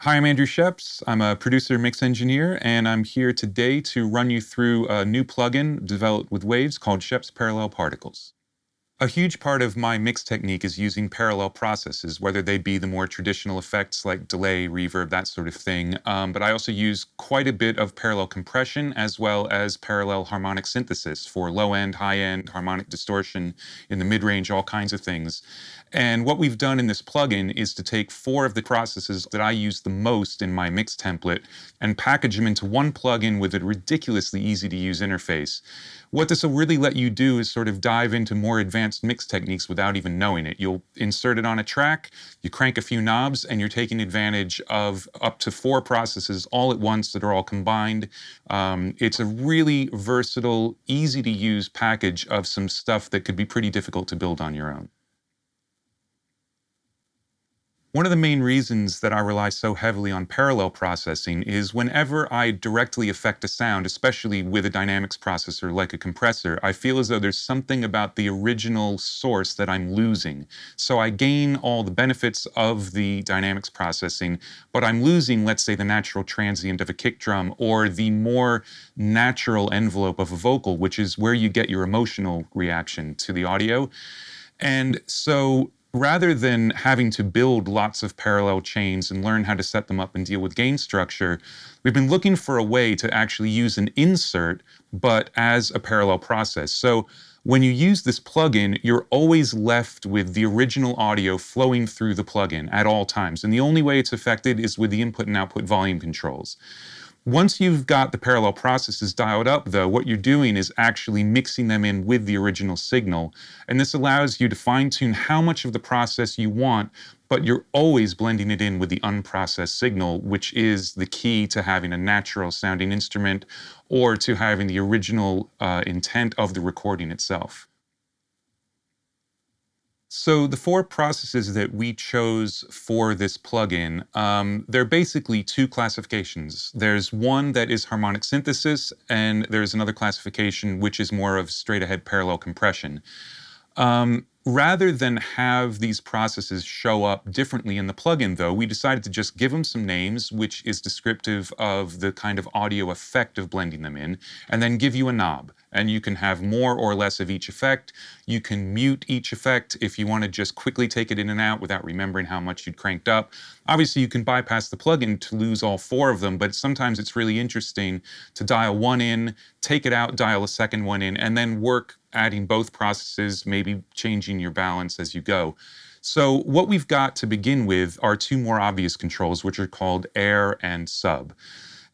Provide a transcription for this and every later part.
Hi, I'm Andrew Scheps. I'm a producer mix engineer, and I'm here today to run you through a new plugin developed with Waves called Scheps Parallel Particles. A huge part of my mix technique is using parallel processes, whether they be the more traditional effects like delay, reverb, that sort of thing. But I also use quite a bit of parallel compression as well as parallel harmonic synthesis for low-end, high-end, harmonic distortion in the mid-range, all kinds of things. And what we've done in this plugin is to take 4 of the processes that I use the most in my mix template and package them into one plugin with a ridiculously easy-to-use interface. What this will really let you do is sort of dive into more advanced mix techniques without even knowing it. You'll insert it on a track, you crank a few knobs, and you're taking advantage of up to 4 processes all at once that are all combined. It's a really versatile, easy-to-use package of some stuff that could be pretty difficult to build on your own. One of the main reasons that I rely so heavily on parallel processing is whenever I directly affect a sound, especially with a dynamics processor like a compressor, I feel as though there's something about the original source that I'm losing. So I gain all the benefits of the dynamics processing, but I'm losing, let's say, the natural transient of a kick drum or the more natural envelope of a vocal, which is where you get your emotional reaction to the audio. And so rather than having to build lots of parallel chains and learn how to set them up and deal with gain structure, we've been looking for a way to actually use an insert, but as a parallel process. So when you use this plugin, you're always left with the original audio flowing through the plugin at all times. And the only way it's affected is with the input and output volume controls. Once you've got the parallel processes dialed up, though, what you're doing is actually mixing them in with the original signal. And this allows you to fine-tune how much of the process you want, but you're always blending it in with the unprocessed signal, which is the key to having a natural sounding instrument or to having the original intent of the recording itself. So the 4 processes that we chose for this plugin, they're basically 2 classifications. There's one that is harmonic synthesis, and there's another classification which is more of straight-ahead parallel compression. Rather than have these processes show up differently in the plugin, though, we decided to just give them some names, which is descriptive of the kind of audio effect of blending them in, and then give you a knob. And you can have more or less of each effect. You can mute each effect if you want to just quickly take it in and out without remembering how much you'd cranked up. Obviously, you can bypass the plugin to lose all 4 of them, but sometimes it's really interesting to dial one in, take it out, dial a second one in, and then work adding both processes, maybe changing your balance as you go. So what we've got to begin with are 2 more obvious controls, which are called air and sub.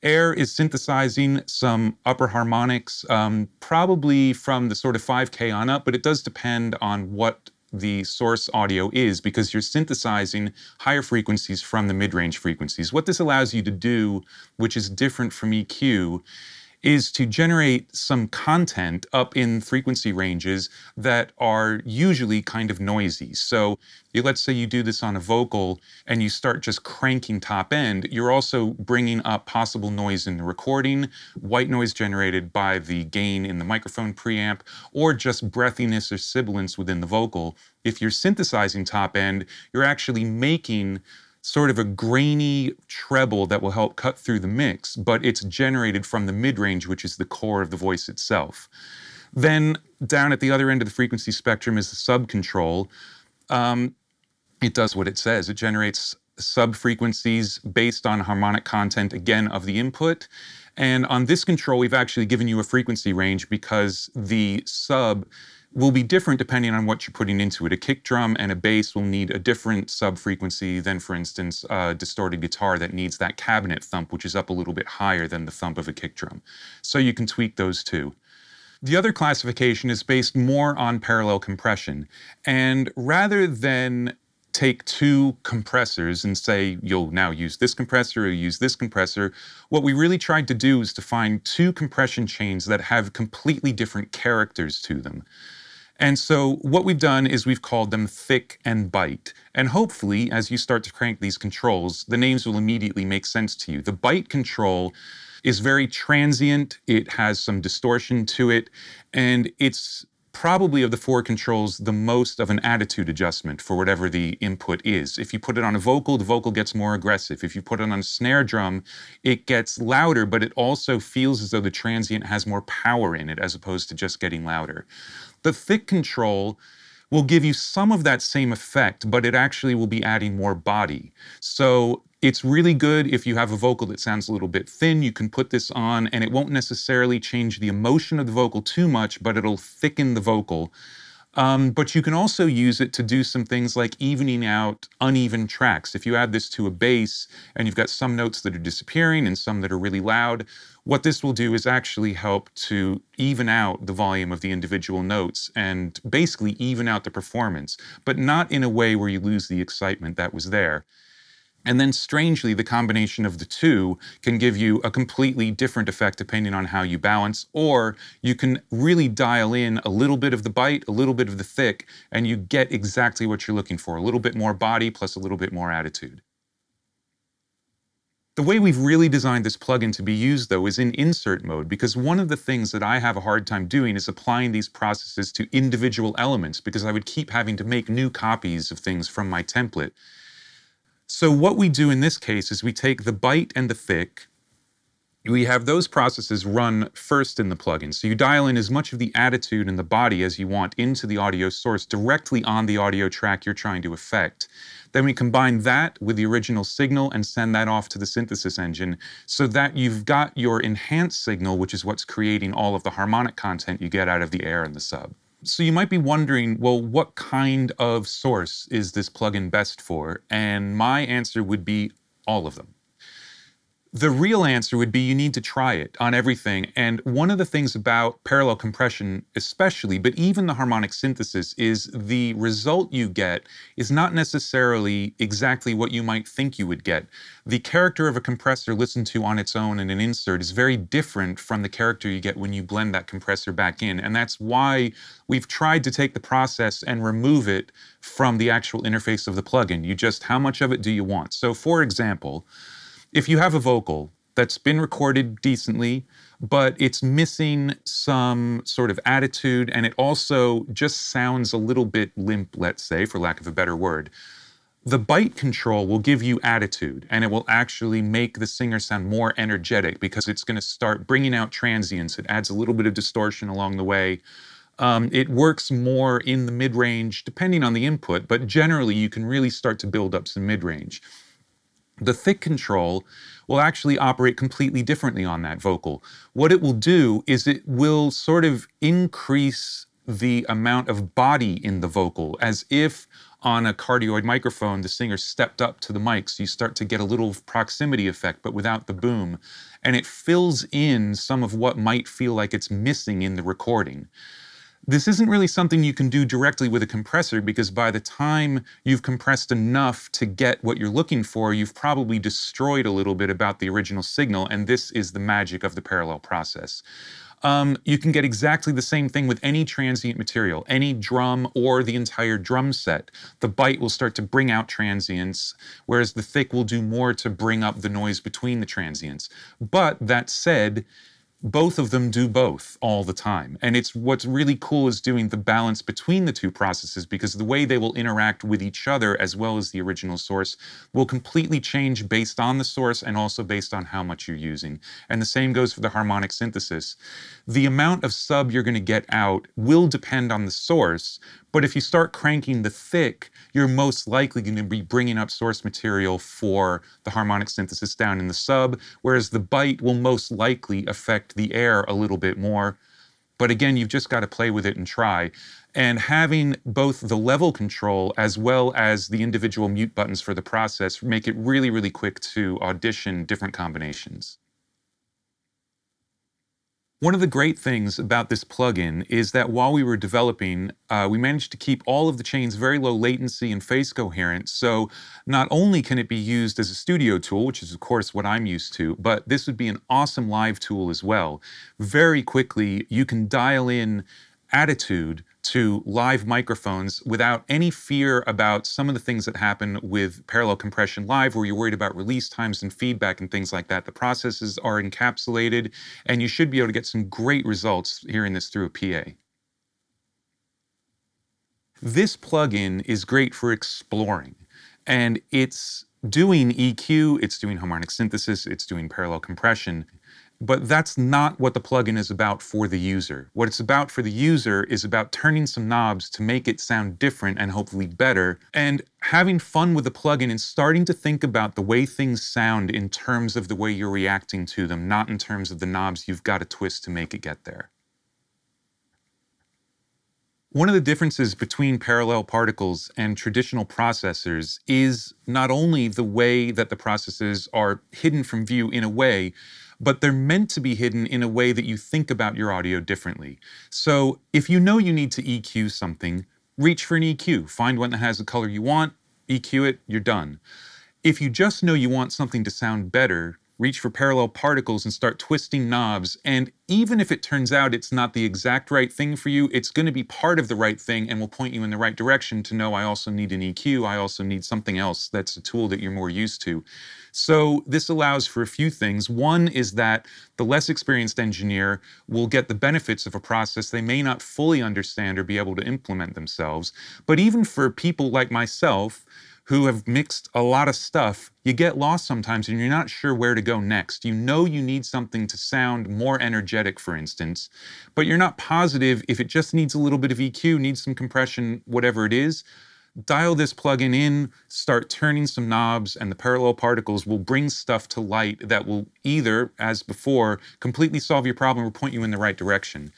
Air is synthesizing some upper harmonics, probably from the sort of 5K on up, but it does depend on what the source audio is because you're synthesizing higher frequencies from the mid-range frequencies. What this allows you to do, which is different from EQ, is to generate some content up in frequency ranges that are usually kind of noisy. So let's say you do this on a vocal and you start just cranking top end, you're also bringing up possible noise in the recording, white noise generated by the gain in the microphone preamp, or just breathiness or sibilance within the vocal. If you're synthesizing top end, you're actually making sort of a grainy treble that will help cut through the mix, but it's generated from the mid-range, which is the core of the voice itself. Then down at the other end of the frequency spectrum is the sub-control. It does what it says. It generates sub-frequencies based on harmonic content, again, of the input. And on this control, we've actually given you a frequency range because the sub will be different depending on what you're putting into it. A kick drum and a bass will need a different sub-frequency than, for instance, a distorted guitar that needs that cabinet thump, which is up a little bit higher than the thump of a kick drum. So you can tweak those too. The other classification is based more on parallel compression. And rather than take 2 compressors and say, you'll now use this compressor or use this compressor, what we really tried to do is to find 2 compression chains that have completely different characters to them. And so what we've done is we've called them thick and bite. And hopefully, as you start to crank these controls, the names will immediately make sense to you. The bite control is very transient, it has some distortion to it, and it's probably of the four controls the most of an attitude adjustment for whatever the input is. If you put it on a vocal, the vocal gets more aggressive. If you put it on a snare drum, it gets louder, but it also feels as though the transient has more power in it as opposed to just getting louder. The thick control will give you some of that same effect, but it actually will be adding more body. So it's really good if you have a vocal that sounds a little bit thin. You can put this on and it won't necessarily change the emotion of the vocal too much, but it'll thicken the vocal. But you can also use it to do some things like evening out uneven tracks. If you add this to a bass and you've got some notes that are disappearing and some that are really loud, what this will do is actually help to even out the volume of the individual notes and basically even out the performance, but not in a way where you lose the excitement that was there. And then strangely, the combination of the two can give you a completely different effect depending on how you balance, or you can really dial in a little bit of the bite, a little bit of the thick, and you get exactly what you're looking for, a little bit more body plus a little bit more attitude. The way we've really designed this plugin to be used, though, is in insert mode, because one of the things that I have a hard time doing is applying these processes to individual elements, because I would keep having to make new copies of things from my template. So what we do in this case is we take the bite and the thick, we have those processes run first in the plugin. So you dial in as much of the attitude and the body as you want into the audio source directly on the audio track you're trying to affect. Then we combine that with the original signal and send that off to the synthesis engine so that you've got your enhanced signal, which is what's creating all of the harmonic content you get out of the air and the sub. So you might be wondering, well, what kind of source is this plugin best for? And my answer would be all of them. The real answer would be you need to try it on everything. And one of the things about parallel compression especially, but even the harmonic synthesis, is the result you get is not necessarily exactly what you might think you would get. The character of a compressor listened to on its own in an insert is very different from the character you get when you blend that compressor back in. And that's why we've tried to take the process and remove it from the actual interface of the plugin. You just, how much of it do you want? So for example, if you have a vocal that's been recorded decently, but it's missing some sort of attitude, and it also just sounds a little bit limp, let's say, for lack of a better word, the bite control will give you attitude, and it will actually make the singer sound more energetic because it's going to start bringing out transients. It adds a little bit of distortion along the way. It works more in the mid-range, depending on the input, but generally you can really start to build up some mid-range. The thick control will actually operate completely differently on that vocal. What it will do is it will sort of increase the amount of body in the vocal, as if on a cardioid microphone the singer stepped up to the mic, so you start to get a little proximity effect but without the boom, and it fills in some of what might feel like it's missing in the recording. This isn't really something you can do directly with a compressor, because by the time you've compressed enough to get what you're looking for, you've probably destroyed a little bit about the original signal, and this is the magic of the parallel process. You can get exactly the same thing with any transient material, any drum or the entire drum set. The bite will start to bring out transients, whereas the thick will do more to bring up the noise between the transients. But that said, both of them do both all the time. And it's what's really cool is doing the balance between the two processes, because the way they will interact with each other as well as the original source will completely change based on the source and also based on how much you're using. And the same goes for the harmonic synthesis. The amount of sub you're going to get out will depend on the source, but if you start cranking the thick, you're most likely going to be bringing up source material for the harmonic synthesis down in the sub, whereas the bite will most likely affect the air a little bit more. But again, you've just got to play with it and try. And having both the level control as well as the individual mute buttons for the process make it really, really quick to audition different combinations. One of the great things about this plugin is that while we were developing, we managed to keep all of the chains very low latency and phase coherent. So not only can it be used as a studio tool, which is of course what I'm used to, but this would be an awesome live tool as well. Very quickly, you can dial in attitude to live microphones without any fear about some of the things that happen with parallel compression live, where you're worried about release times and feedback and things like that. The processes are encapsulated, and you should be able to get some great results hearing this through a PA. This plugin is great for exploring, and it's doing EQ, it's doing harmonic synthesis, it's doing parallel compression, but that's not what the plugin is about for the user. What it's about for the user is about turning some knobs to make it sound different and hopefully better, and having fun with the plugin and starting to think about the way things sound in terms of the way you're reacting to them, not in terms of the knobs you've got to twist to make it get there. One of the differences between parallel particles and traditional processors is not only the way that the processors are hidden from view in a way, but they're meant to be hidden in a way that you think about your audio differently. So if you know you need to EQ something, reach for an EQ. Find one that has the color you want, EQ it, you're done. If you just know you want something to sound better, reach for parallel particles and start twisting knobs, and even if it turns out it's not the exact right thing for you, it's going to be part of the right thing and will point you in the right direction to know I also need an EQ, I also need something else that's a tool that you're more used to. So this allows for a few things. One is that the less experienced engineer will get the benefits of a process they may not fully understand or be able to implement themselves. But even for people like myself, who have mixed a lot of stuff, you get lost sometimes and you're not sure where to go next. You know you need something to sound more energetic, for instance, but you're not positive if it just needs a little bit of EQ, needs some compression, whatever it is. Dial this plugin in, start turning some knobs, and the parallel particles will bring stuff to light that will either, as before, completely solve your problem or point you in the right direction.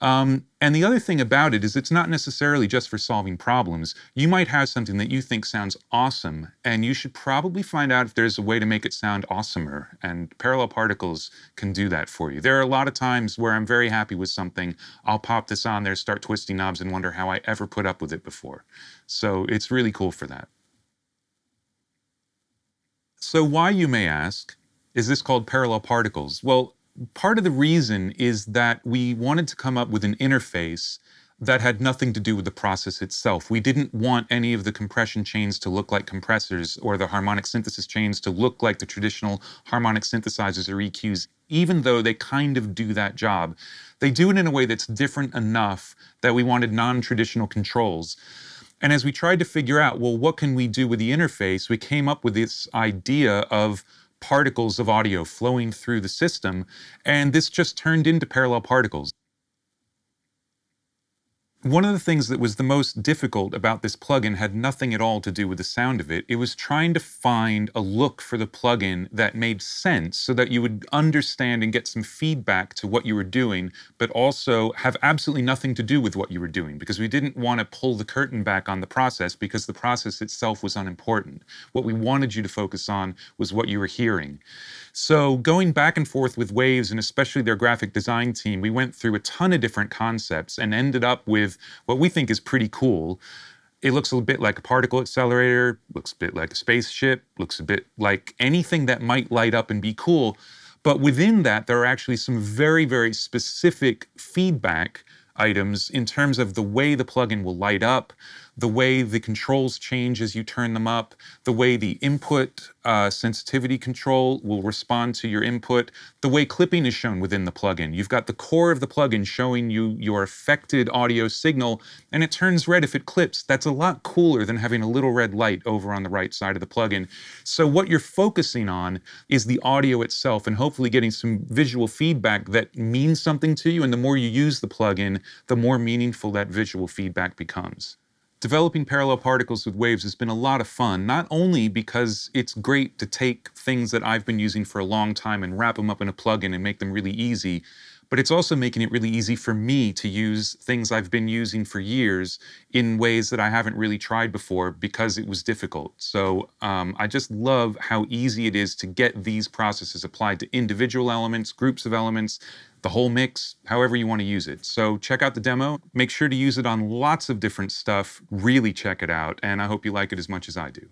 And the other thing about it is it's not necessarily just for solving problems. You might have something that you think sounds awesome, and you should probably find out if there's a way to make it sound awesomer, and parallel particles can do that for you. There are a lot of times where I'm very happy with something, I'll pop this on there, start twisting knobs, and wonder how I ever put up with it before. So it's really cool for that. So why, you may ask, is this called parallel particles? Well, part of the reason is that we wanted to come up with an interface that had nothing to do with the process itself. We didn't want any of the compression chains to look like compressors or the harmonic synthesis chains to look like the traditional harmonic synthesizers or EQs, even though they kind of do that job. They do it in a way that's different enough that we wanted non-traditional controls. And as we tried to figure out, well, what can we do with the interface, we came up with this idea of particles of audio flowing through the system, and this just turned into parallel particles. One of the things that was the most difficult about this plugin had nothing at all to do with the sound of it. It was trying to find a look for the plugin that made sense so that you would understand and get some feedback to what you were doing, but also have absolutely nothing to do with what you were doing, because we didn't want to pull the curtain back on the process because the process itself was unimportant. What we wanted you to focus on was what you were hearing. So going back and forth with Waves, and especially their graphic design team, we went through a ton of different concepts and ended up with what we think is pretty cool. It looks a bit like a particle accelerator, looks a bit like a spaceship, looks a bit like anything that might light up and be cool. But within that, there are actually some very, very specific feedback items in terms of the way the plugin will light up, the way the controls change as you turn them up, the way the input sensitivity control will respond to your input, the way clipping is shown within the plugin. You've got the core of the plugin showing you your affected audio signal, and it turns red if it clips. That's a lot cooler than having a little red light over on the right side of the plugin. So what you're focusing on is the audio itself, and hopefully getting some visual feedback that means something to you, and the more you use the plugin, the more meaningful that visual feedback becomes. Developing parallel particles with Waves has been a lot of fun, not only because it's great to take things that I've been using for a long time and wrap them up in a plugin and make them really easy, but it's also making it really easy for me to use things I've been using for years in ways that I haven't really tried before because it was difficult. So I just love how easy it is to get these processes applied to individual elements, groups of elements, the whole mix, however you want to use it. So check out the demo, make sure to use it on lots of different stuff, really check it out, and I hope you like it as much as I do.